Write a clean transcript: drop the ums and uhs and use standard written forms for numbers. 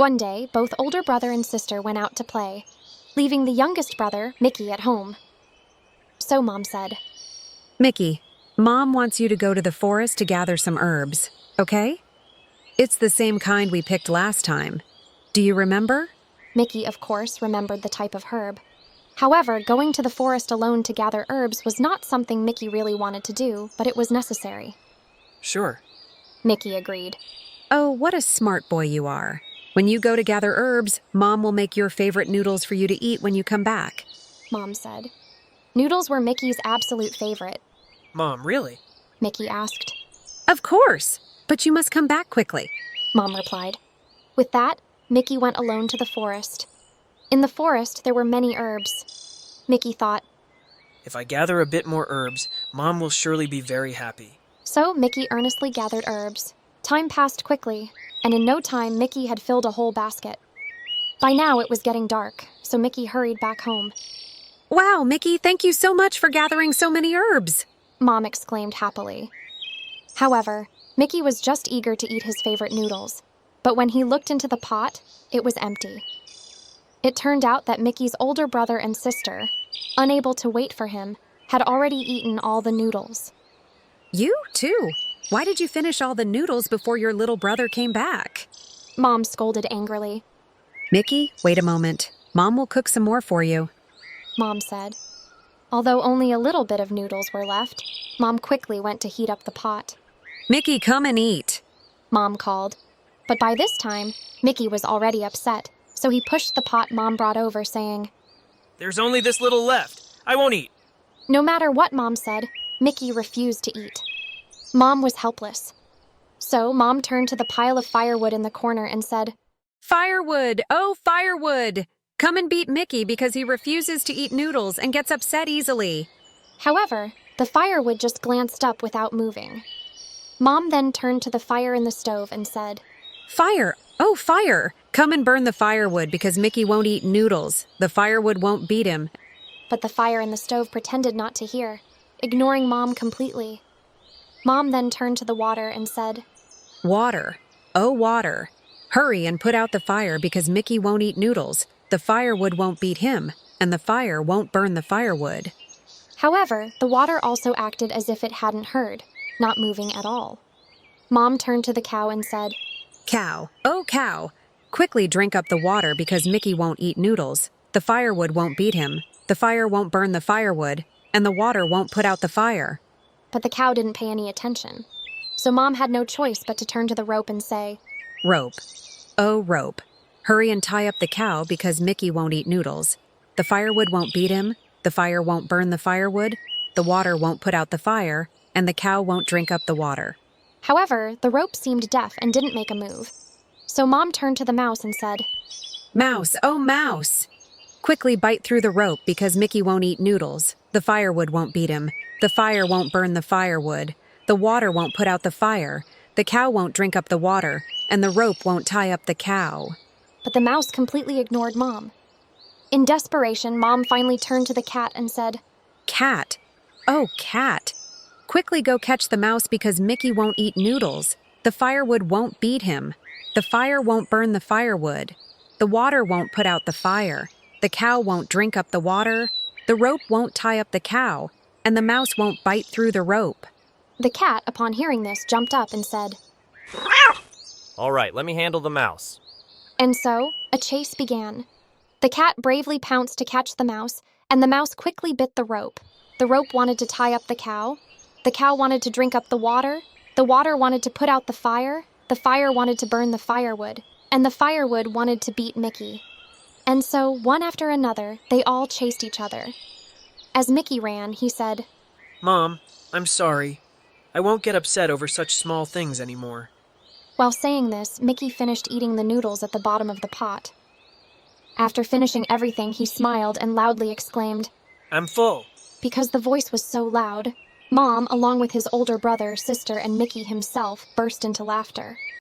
One day, both older brother and sister went out to play, leaving the youngest brother, Mickey, at home. So Mom said, Mickey, Mom wants you to go to the forest to gather some herbs, okay? It's the same kind we picked last time. Do you remember? Mickey, of course, remembered the type of herb. However, going to the forest alone to gather herbs was not something Mickey really wanted to do, but it was necessary. Sure. Mickey agreed. Oh, what a smart boy you are. When you go to gather herbs, Mom will make your favorite noodles for you to eat when you come back. Mom said. Noodles were Mickey's absolute favorite. Mom, really? Mickey asked. Of course, but you must come back quickly. Mom replied. With that, Mickey went alone to the forest. In the forest, there were many herbs. Mickey thought, If I gather a bit more herbs, Mom will surely be very happy. So Mickey earnestly gathered herbs. Time passed quickly, and in no time Mickey had filled a whole basket. By now it was getting dark, so Mickey hurried back home. Wow, Mickey, thank you so much for gathering so many herbs. Mom exclaimed happily. However, Mickey was just eager to eat his favorite noodles, but when he looked into the pot, it was empty. It turned out that Mickey's older brother and sister, unable to wait for him, had already eaten all the noodles. You, too. Why did you finish all the noodles before your little brother came back? Mom scolded angrily. Mickey, wait a moment. Mom will cook some more for you. Mom said. Although only a little bit of noodles were left, Mom quickly went to heat up the pot. Mickey, come and eat. Mom called. But by this time, Mickey was already upset, so he pushed the pot Mom brought over, saying, There's only this little left. I won't eat. No matter what Mom said, Mickey refused to eat. Mom was helpless. So Mom turned to the pile of firewood in the corner and said, Firewood! Oh, firewood! Come and beat Mickey because he refuses to eat noodles and gets upset easily. However, the firewood just glanced up without moving. Mom then turned to the fire in the stove and said, Fire! Oh, fire! Come and burn the firewood because Mickey won't eat noodles. The firewood won't beat him. But the fire in the stove pretended not to hear, ignoring Mom completely. Mom then turned to the water and said, Water! Oh, water! Hurry and put out the fire because Mickey won't eat noodles. The firewood won't beat him, and the fire won't burn the firewood. However, the water also acted as if it hadn't heard, not moving at all. Mom turned to the cow and said, Cow, oh cow, quickly drink up the water because Mickey won't eat noodles. The firewood won't beat him, the fire won't burn the firewood, and the water won't put out the fire. But the cow didn't pay any attention. So Mom had no choice but to turn to the rope and say, Rope, oh rope, hurry and tie up the cow because Mickey won't eat noodles. The firewood won't beat him, the fire won't burn the firewood, the water won't put out the fire, and the cow won't drink up the water. However, the rope seemed deaf and didn't make a move. So Mom turned to the mouse and said, Mouse, oh mouse! Quickly bite through the rope because Mickey won't eat noodles. The firewood won't beat him. The fire won't burn the firewood. The water won't put out the fire. The cow won't drink up the water. And the rope won't tie up the cow. But the mouse completely ignored Mom. In desperation, Mom finally turned to the cat and said, Cat, oh cat! Quickly go catch the mouse because Mickey won't eat noodles. The firewood won't beat him. The fire won't burn the firewood. The water won't put out the fire. The cow won't drink up the water. The rope won't tie up the cow. And the mouse won't bite through the rope. The cat, upon hearing this, jumped up and said, All right, let me handle the mouse. And so, a chase began. The cat bravely pounced to catch the mouse, and the mouse quickly bit the rope. The rope wanted to tie up the cow wanted to drink up the water wanted to put out the fire wanted to burn the firewood, and the firewood wanted to beat Mickey. And so, one after another, they all chased each other. As Mickey ran, he said, Mom, I'm sorry. I won't get upset over such small things anymore. While saying this, Mickey finished eating the noodles at the bottom of the pot. After finishing everything, he smiled and loudly exclaimed, I'm full. Because the voice was so loud, Mom, along with his older brother, sister, and Mickey himself, burst into laughter.